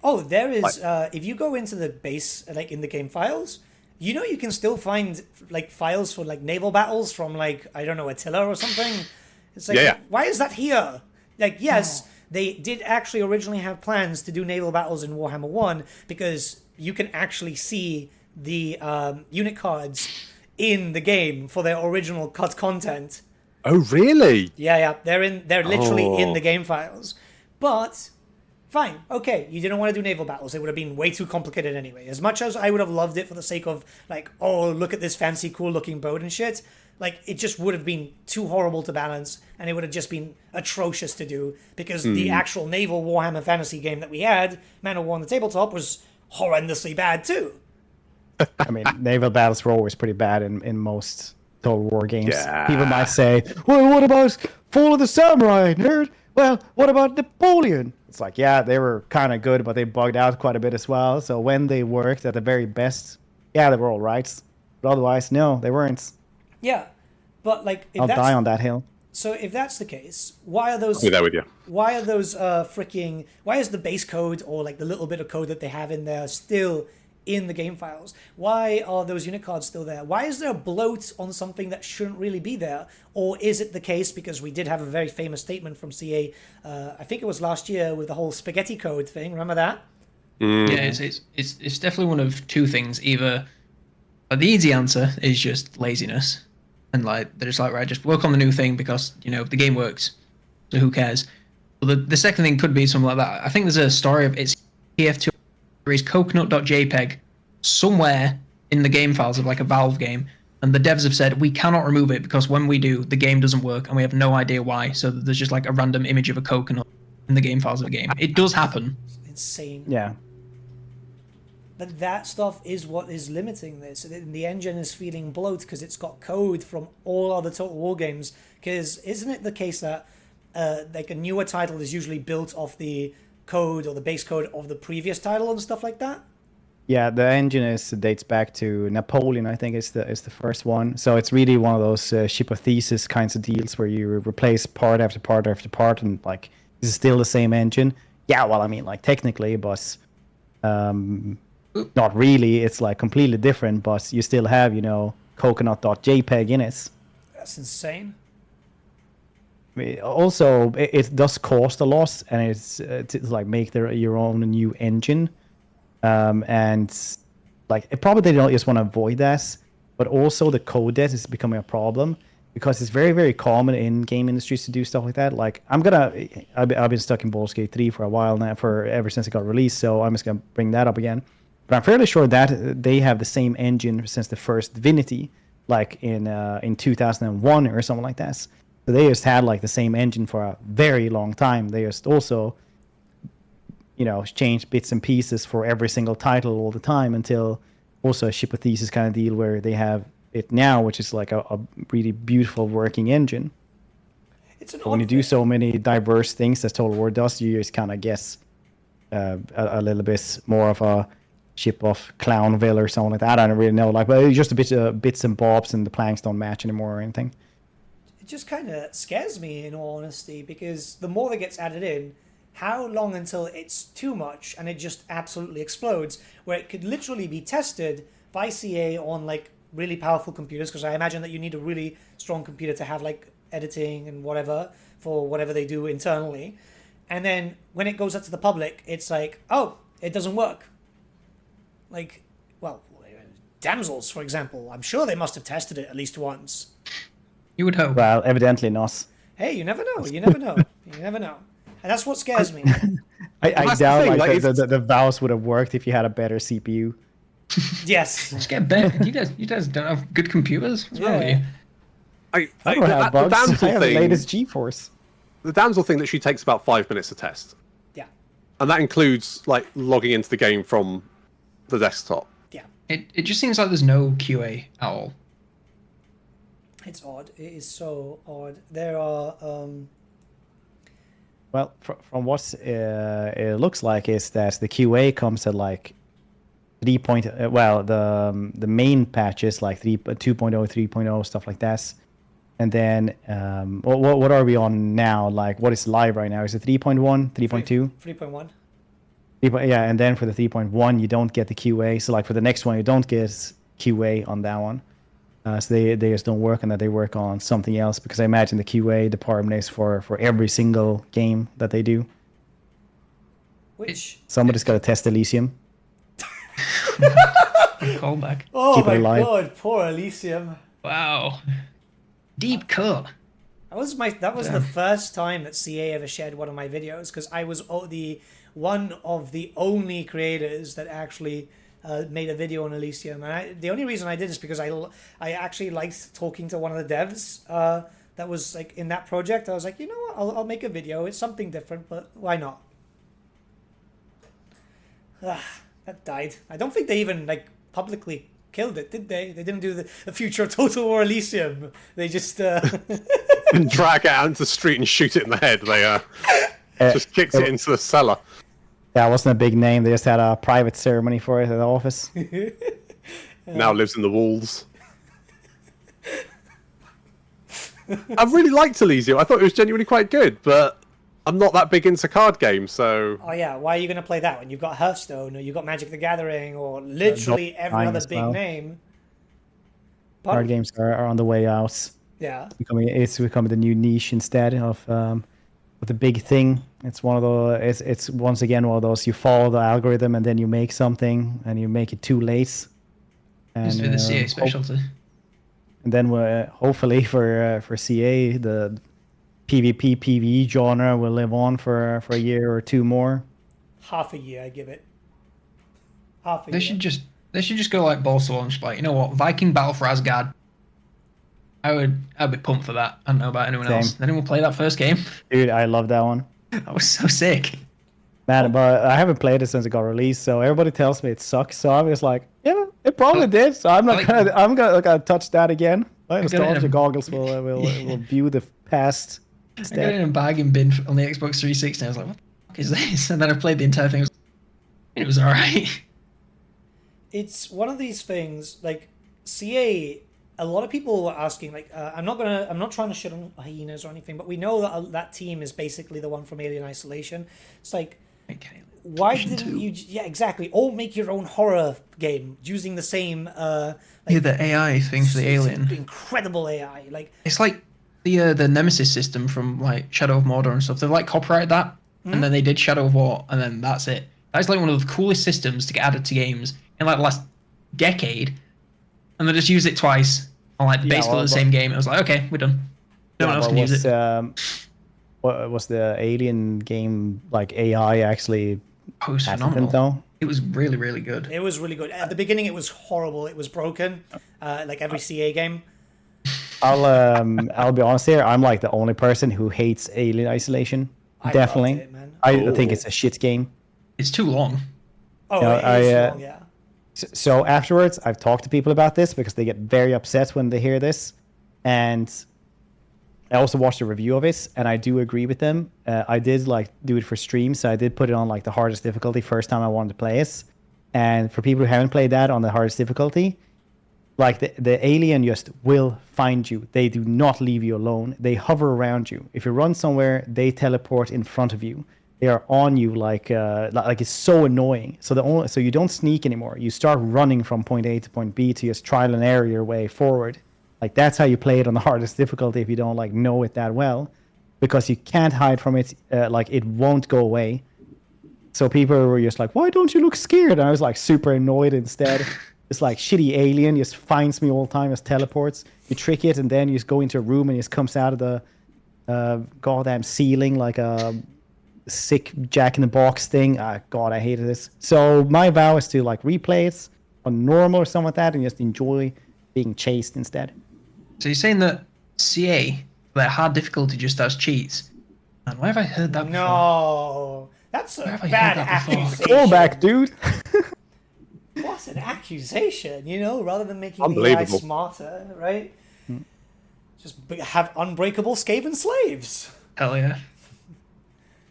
Oh, there is. If you go into the base, like in the game files, you can still find like files for like naval battles from like, I don't know, Attila or something. It's like, why is that here? Like, yes, they did actually originally have plans to do naval battles in Warhammer 1 because you can actually see the unit cards in the game for their original cut content. Oh, really? Yeah. They're literally in the game files. But fine, okay, you didn't want to do naval battles. It would have been way too complicated anyway. As much as I would have loved it for the sake of like, oh, look at this fancy, cool looking boat and shit, like it just would have been too horrible to balance, and it would have just been atrocious to do because the actual naval Warhammer fantasy game that we had, Man of War on the tabletop, was horrendously bad too. I mean, naval battles were always pretty bad in most Total War games. Yeah. People might say, well, what about Fall of the Samurai, nerd? Well, what about Napoleon? It's like, yeah, they were kind of good, but they bugged out quite a bit as well. So when they worked at the very best, yeah, they were all right. But otherwise, no, they weren't. Yeah, but like, I'll die on that hill. So if that's the case, why are those? I'll be there with you. Why are those why is the base code or like the little bit of code that they have in there still in the game files? Why are those unit cards still there? Why is there a bloat on something that shouldn't really be there? Or is it the case, because we did have a very famous statement from CA, I think it was last year, with the whole spaghetti code thing, remember that? Yeah, it's definitely one of two things. Either the easy answer is just laziness, and like they're just like, right, just work on the new thing because the game works, so who cares? But the second thing could be something like that. I think there's a story of it's TF2 is coconut.jpg somewhere in the game files of like a Valve game, and the devs have said we cannot remove it because when we do, the game doesn't work and we have no idea why. So there's just like a random image of a coconut in the game files of a game. It does happen. It's insane. Yeah. But that stuff is what is limiting this. The engine is feeling bloat because it's got code from all other Total War games. Because isn't it the case that like a newer title is usually built off the code or the base code of the previous title and stuff like that? Yeah, the engine dates back to Napoleon, I think is the first one. So it's really one of those ship of thesis kinds of deals where you replace part after part after part, and like this is still the same engine. Yeah, well, I mean, like technically, but not really. It's like completely different, but you still have, you know, coconut.jpg in it. That's insane. I mean, also, it does cost a lot, and it's like make your own new engine. And like probably they don't just want to avoid that, but also the code debt is becoming a problem because it's very, very common in game industries to do stuff like that. Like I've been stuck in Baldur's Gate 3 for a while now, ever since it got released, so I'm just gonna bring that up again. But I'm fairly sure that they have the same engine since the first Divinity, like in 2001 or something like that. So they just had like the same engine for a very long time. They just also, you know, change bits and pieces for every single title all the time until also a ship of thesis kind of deal where they have it now, which is like a really beautiful working engine. It's an But when you do so many diverse things as Total War does, you just kind of guess a little bit more of a ship of Clownville or something like that. I don't really know, like, but it's just a bit of bits and bobs, and the planks don't match anymore or anything. It just kind of scares me, in all honesty, because the more that gets added in, how long until it's too much and it just absolutely explodes, where it could literally be tested by CA on like really powerful computers, because I imagine that you need a really strong computer to have like editing and whatever for whatever they do internally. And then when it goes out to the public, it's like, oh, it doesn't work. Like, well, Damsels, for example, I'm sure they must have tested it at least once. You would hope. Well, evidently not. Hey, you never know. You never know. You never know. And that's what scares me. I doubt like the VALs would have worked if you had a better CPU. Yes. Just get better. You guys don't have good computers. What's wrong with you? I don't have bugs. I have the latest GeForce. The damsel thing literally takes about 5 minutes to test. Yeah. And that includes like logging into the game from the desktop. Yeah. It just seems like there's no QA at all. It's odd. It is so odd. There are Well, from what it looks like is that the QA comes at like 3. The main patches like 2.0, 3.0, stuff like that. And then what are we on now? Like what is live right now? Is it 3.1, 3.2? 3.1. Yeah, and then for the 3.1 you don't get the QA. So like for the next one you don't get QA on that one. So they just don't work on that. They work on something else, because I imagine the QA department is for every single game that they do. Which Somebody's got to test Elysium. Callback. oh Keep it my alive. god, poor Elysium. Wow. Deep cut. That was the first time that CA ever shared one of my videos, because I was one of the only creators that actually made a video on Elysium, and the only reason I did is because I actually liked talking to one of the devs that was like in that project. I was like, you know what, I'll make a video. It's something different, but why not? That died. I don't think they even like publicly killed it, did they? They didn't do the future of Total War Elysium. They just Drag it out into the street and shoot it in the head. They just kicked it into the cellar. Yeah, it wasn't a big name. They just had a private ceremony for it at the office. Now lives in the walls. I really liked Elysium. I thought it was genuinely quite good, but I'm not that big into card games, so... Oh yeah, why are you going to play that when you've got Hearthstone, or you've got Magic the Gathering, or literally every other big name? Card Pardon? games are on the way out. Yeah. It's becoming the new niche instead of the big thing. It's one of those. It's once again one of those. You follow the algorithm and then you make something and you make it too late. And Used to be the CA specialty. And then hopefully for CA the PvP PvE genre will live on for a year or two more. Half a year, I give it. Half a They year. should just go like balls to wall and just be like, you know what, Viking Battle for Asgard. I'd be pumped for that. I don't know about anyone Same. else. Did anyone play that first game? Dude, I love that one. That was so sick. Man, but I haven't played it since it got released, so everybody tells me it sucks. So I'm just like, yeah, it probably did. So I'm not gonna, I'm gonna touch that again. My nostalgia goggles will view the past. I got it in a bargain bin on the Xbox 360. I was like, what the fuck is this? And then I played the entire thing. It was alright. It's one of these things, like, CA, a lot of people were asking, like, I'm not trying to shit on Hyenas or anything, but we know that that team is basically the one from Alien Isolation. It's like, why didn't you, yeah, exactly, or make your own horror game using the same, the AI thing for the Alien. Incredible AI, like. It's like the Nemesis system from, like, Shadow of Mordor and stuff. They've, like, copyrighted that, and then they did Shadow of War, and then that's it. That's, like, one of the coolest systems to get added to games in, like, the last decade, and they just used it twice on, like, basically the same game. It was like, okay, we're done. No one else can use it. What was the Alien game, like, AI actually phenomenal though? It was really, really good. It was really good. At the beginning, it was horrible. It was broken, like every CA game. I'll be honest here. I'm like the only person who hates Alien Isolation. Definitely, loved it, man. I think it's a shit game. It's too long. Oh, it is long, yeah. So afterwards, I've talked to people about this because they get very upset when they hear this, and I also watched a review of it, and I do agree with them. I did like do it for stream, so I did put it on like the hardest difficulty first time I wanted to play it. And for people who haven't played that on the hardest difficulty, like the alien just will find you. They do not leave you alone. They hover around you. If you run somewhere, they teleport in front of you. They are on you like it's so annoying. So you don't sneak anymore. You start running from point A to point B to just trial and error your way forward. Like that's how you play it on the hardest difficulty if you don't like know it that well, because you can't hide from it. Like it won't go away. So people were just like, "Why don't you look scared?" And I was like super annoyed instead. It's like shitty alien just finds me all the time, just teleports. You trick it, and then you just go into a room and it just comes out of the goddamn ceiling like a sick Jack in the Box thing. God, I hated this. So my vow is to like replay it on normal or something like that, and just enjoy being chased instead. So you're saying that CA, their hard difficulty, just has cheats? And where have I heard that before? No, that's a bad accusation. Go back, dude. What's an accusation? You know, rather than making the AI smarter, right? Just have unbreakable Skaven slaves. Hell yeah.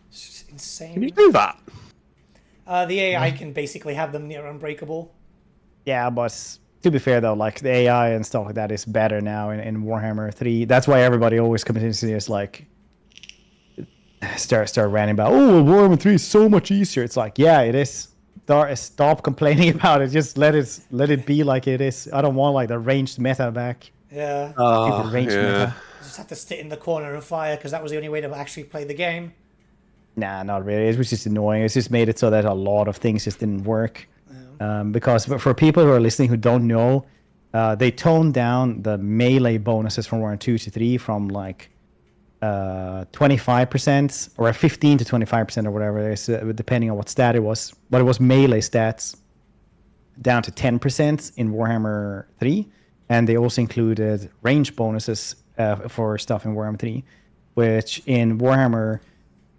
It's just insane. Can you do that? The AI can basically have them near unbreakable. Yeah, but to be fair though, like the AI and stuff like that is better now in Warhammer 3. That's why everybody always continuously is like start ranting about, oh, Warhammer 3 is so much easier. It's like, yeah, it is. Stop complaining about it. Just let it be like it is. I don't want like the ranged meta back. Yeah. Meta. You just have to sit in the corner and fire because that was the only way to actually play the game. Nah, not really. It was just annoying. It's just made it so that a lot of things just didn't work. Because for people who are listening who don't know, they toned down the melee bonuses from Warhammer 2 to 3 from like 25% or 15 to 25% or whatever it is, depending on what stat it was. But it was melee stats down to 10% in Warhammer 3. And they also included range bonuses for stuff in Warhammer 3, which in Warhammer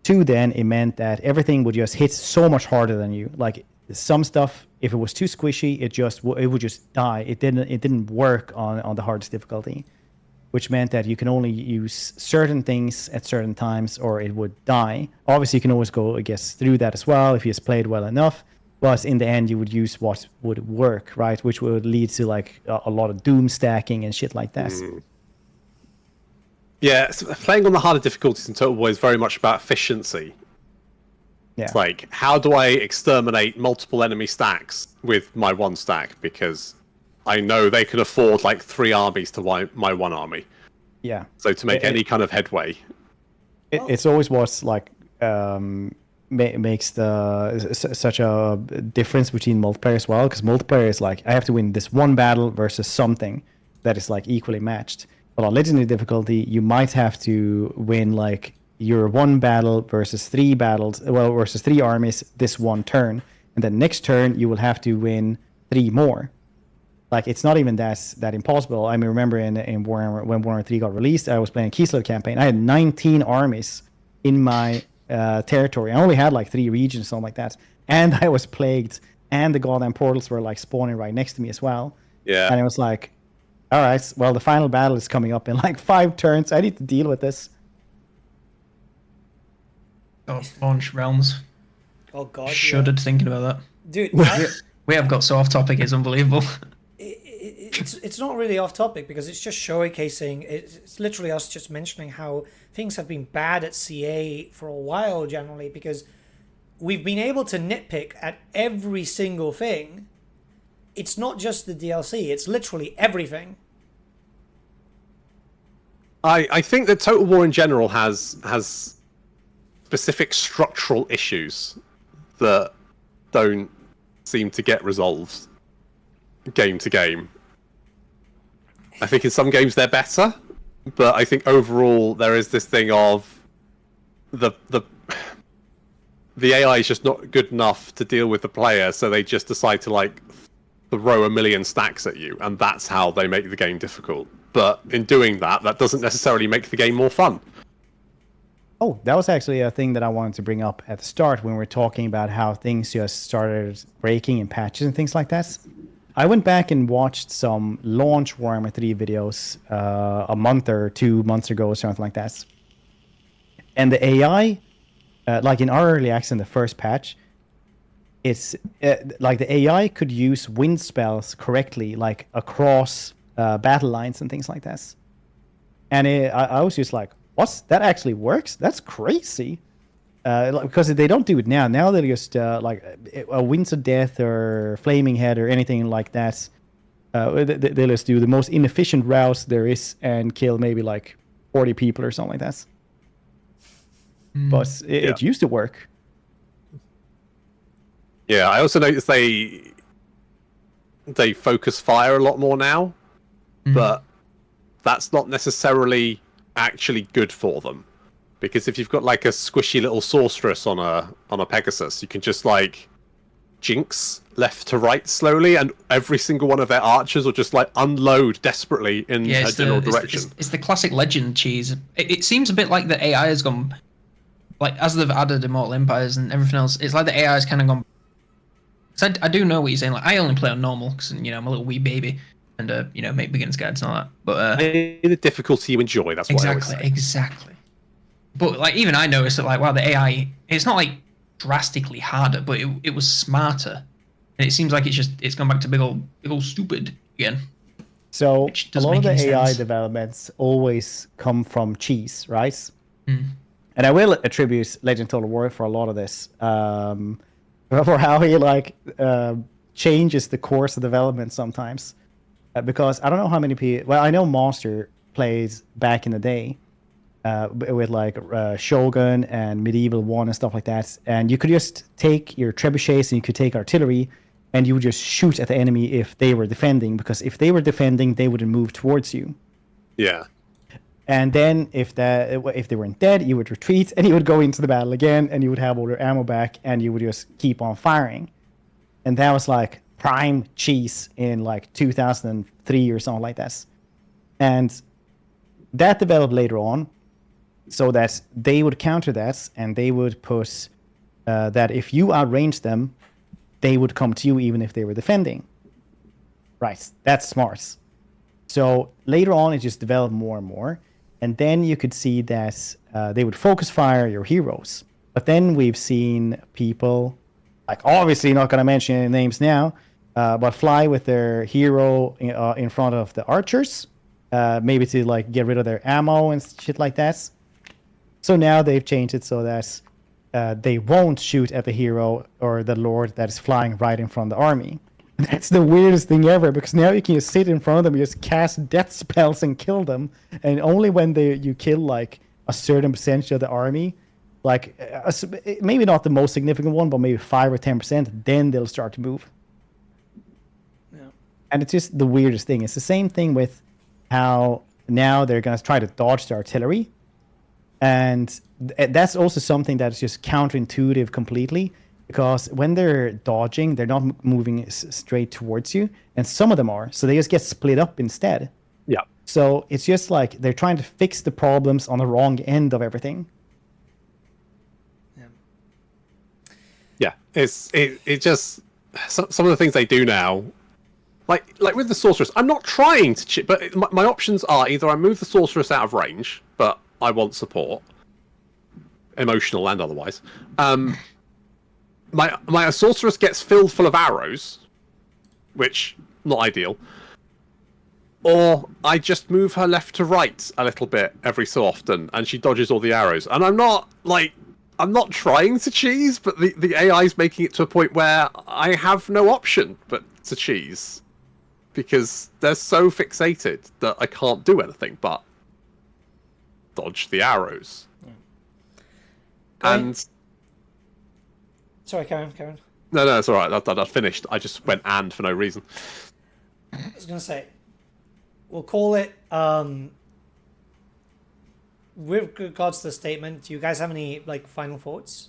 2 then it meant that everything would just hit so much harder than you. Like some stuff, if it was too squishy, it would just die. It didn't work on the hardest difficulty, which meant that you can only use certain things at certain times or it would die. Obviously, you can always go, I guess, through that as well if you just played well enough. But in the end, you would use what would work, right? Which would lead to like a lot of doom stacking and shit like that. Yeah, so playing on the harder difficulties in Total War is very much about efficiency. Yeah. It's like, how do I exterminate multiple enemy stacks with my one stack? Because I know they can afford like 3 armies to my one army. Yeah. So to make any kind of headway. It's always what's like makes such a difference between multiplayer as well. Because multiplayer is like, I have to win this one battle versus something that is like equally matched. But on legendary difficulty, you might have to win like your one battle versus 3 battles, well, versus 3 armies this one turn, and then next turn you will have to win 3 more. Like it's not even that impossible. I mean, remember in Warhammer when Warhammer 3 got released, I was playing a Keysler campaign. I had 19 armies in my territory. I only had like 3 regions, something like that, and I was plagued, and the goddamn portals were like spawning right next to me as well. Yeah. And it was like, all right, well, the final battle is coming up in like 5 turns. I need to deal with this. Oh, launch realms. Oh god, Shuddered thinking about that. dude. We have got so off topic. It's unbelievable. It's not really off topic because it's just showcasing. It's literally us just mentioning how things have been bad at CA for a while generally, because we've been able to nitpick at every single thing. It's not just the DLC, it's literally everything. I think that Total War in general has specific structural issues that don't seem to get resolved game to game. I think in some games they're better, but I think overall there is this thing of the AI is just not good enough to deal with the player, so they just decide to like throw a million stacks at you, and that's how they make the game difficult. But in doing that, that doesn't necessarily make the game more fun. Oh, that was actually a thing that I wanted to bring up at the start when we were talking about how things just started breaking in patches and things like that. I went back and watched some launch Warhammer 3 videos a month or 2 months ago or something like that. And the AI, like in our early access in the first patch, it's like the AI could use wind spells correctly, like across battle lines and things like that. And I was just like, what? That actually works? That's crazy. Because they don't do it now. Now they're just like a Winds of Death or Flaming Head or anything like that. They'll just do the most inefficient routes there is and kill maybe like 40 people or something like that. But it used to work. Yeah, I also noticed they focus fire a lot more now, but that's not necessarily actually good for them. Because if you've got like a squishy little sorceress on a Pegasus, you can just like jinx left to right slowly, and every single one of their archers will just like unload desperately in her general direction. It's the classic legend cheese. It seems a bit like the AI has gone, like as they've added Immortal Empires and everything else. It's like the AI has kind of gone. Cause I do know what you're saying. Like I only play on normal because I'm a little wee baby, and make beginner's guides and all that. But the difficulty you enjoy. That's what I always say. Exactly. But like even I noticed that like wow, the AI, it's not like drastically harder, but it was smarter, and it seems like it's gone back to big old stupid again. So a lot of the AI sense. developments always come from cheese, right? And I will attribute Legend Total War for a lot of this, for how he like changes the course of development sometimes, because I don't know how many people. Well, I know Monster plays back in the day. With like Shogun and Medieval 1 and stuff like that, and you could just take your trebuchets and you could take artillery, and you would just shoot at the enemy if they were defending, because if they were defending, they wouldn't move towards you. Yeah. And then if they weren't dead, you would retreat and you would go into the battle again, and you would have all your ammo back, and you would just keep on firing. And that was like prime cheese in like 2003 or something like that. And that developed later on, so that they would counter that, and they would put that if you outrange them, they would come to you even if they were defending. Right, that's smart. So later on, it just developed more and more, and then you could see that they would focus fire your heroes. But then we've seen people, like obviously not going to mention any names now, but fly with their hero in front of the archers, maybe to like get rid of their ammo and shit like that. So now they've changed it so that they won't shoot at the hero or the lord that is flying right in front of the army. That's the weirdest thing ever, because now you can just sit in front of them, you just cast death spells and kill them, and only when you kill like a certain percentage of the army, like maybe not the most significant one, but maybe 5 or 10%, then they'll start to move. Yeah. And it's just the weirdest thing. It's the same thing with how now they're going to try to dodge the artillery. And that's also something that's just counterintuitive completely, because when they're dodging, they're not moving straight towards you, and some of them are, so they just get split up instead. Yeah. So it's just like they're trying to fix the problems on the wrong end of everything. it just some of the things they do now, like with the sorceress. I'm not trying to cheat, but my options are either I move the sorceress out of range, but I want support, emotional and otherwise. My sorceress gets filled full of arrows, which not ideal. Or I just move her left to right a little bit every so often, and she dodges all the arrows. And I'm not trying to cheese, but the AI is making it to a point where I have no option but to cheese, because they're so fixated that I can't do anything but dodge the arrows. Yeah. And sorry, Karen. no, it's all right. I've finished. I just went "and" for no reason. I was gonna say, we'll call it. With regards to the statement, do you guys have any final thoughts?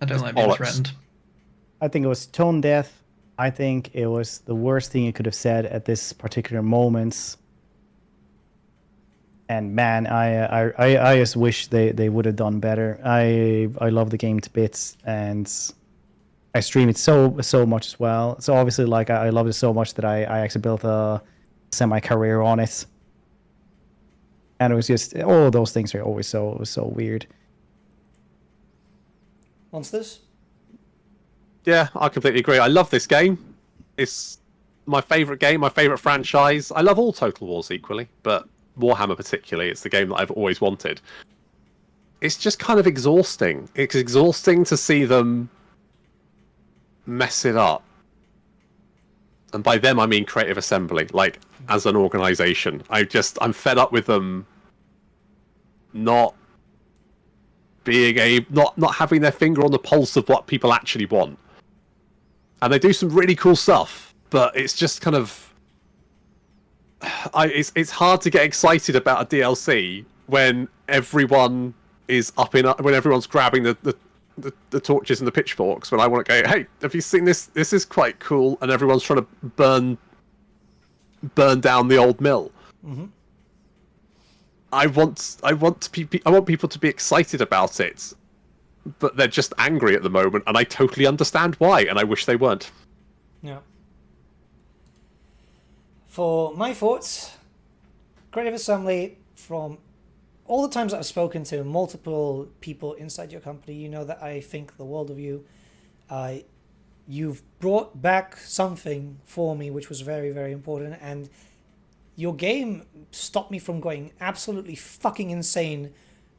I don't like being bollocks. threatened. I think it was tone deaf. I think it was the worst thing you could have said at this particular moment. And man, I just wish they would have done better. I love the game to bits, and I stream it so much as well. So obviously, I love it so much that I actually built a semi-career on it. And it was just, all of those things are always so weird. Monsters? Yeah, I completely agree. I love this game. It's my favourite game, my favourite franchise. I love all Total Wars equally, but Warhammer particularly, it's the game that I've always wanted. It's just kind of exhausting. It's exhausting to see them mess it up. And by them, I mean Creative Assembly, as an organisation. I'm fed up with them not being not having their finger on the pulse of what people actually want. And they do some really cool stuff, but it's just kind of it's hard to get excited about a DLC when everyone is when everyone's grabbing the torches and the pitchforks. When I want to go, hey, have you seen this? This is quite cool, and everyone's trying to burn down the old mill. Mm-hmm. I want people to be excited about it, but they're just angry at the moment, and I totally understand why, and I wish they weren't. Yeah. For my thoughts, Creative Assembly, from all the times that I've spoken to multiple people inside your company, you know that I think the world of you. You've brought back something for me which was very, very important, and your game stopped me from going absolutely fucking insane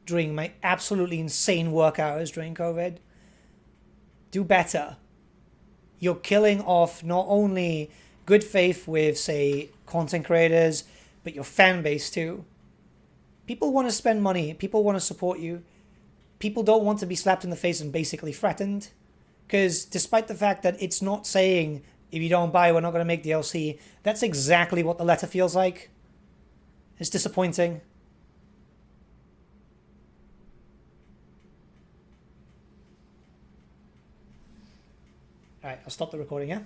during my absolutely insane work hours during COVID. Do better. You're killing off not only good faith with, say, content creators, but your fan base too. People want to spend money. People want to support you. People don't want to be slapped in the face and basically threatened. Because despite the fact that it's not saying, if you don't buy, we're not going to make DLC, that's exactly what the letter feels like. It's disappointing. Alright, I'll stop the recording, yeah?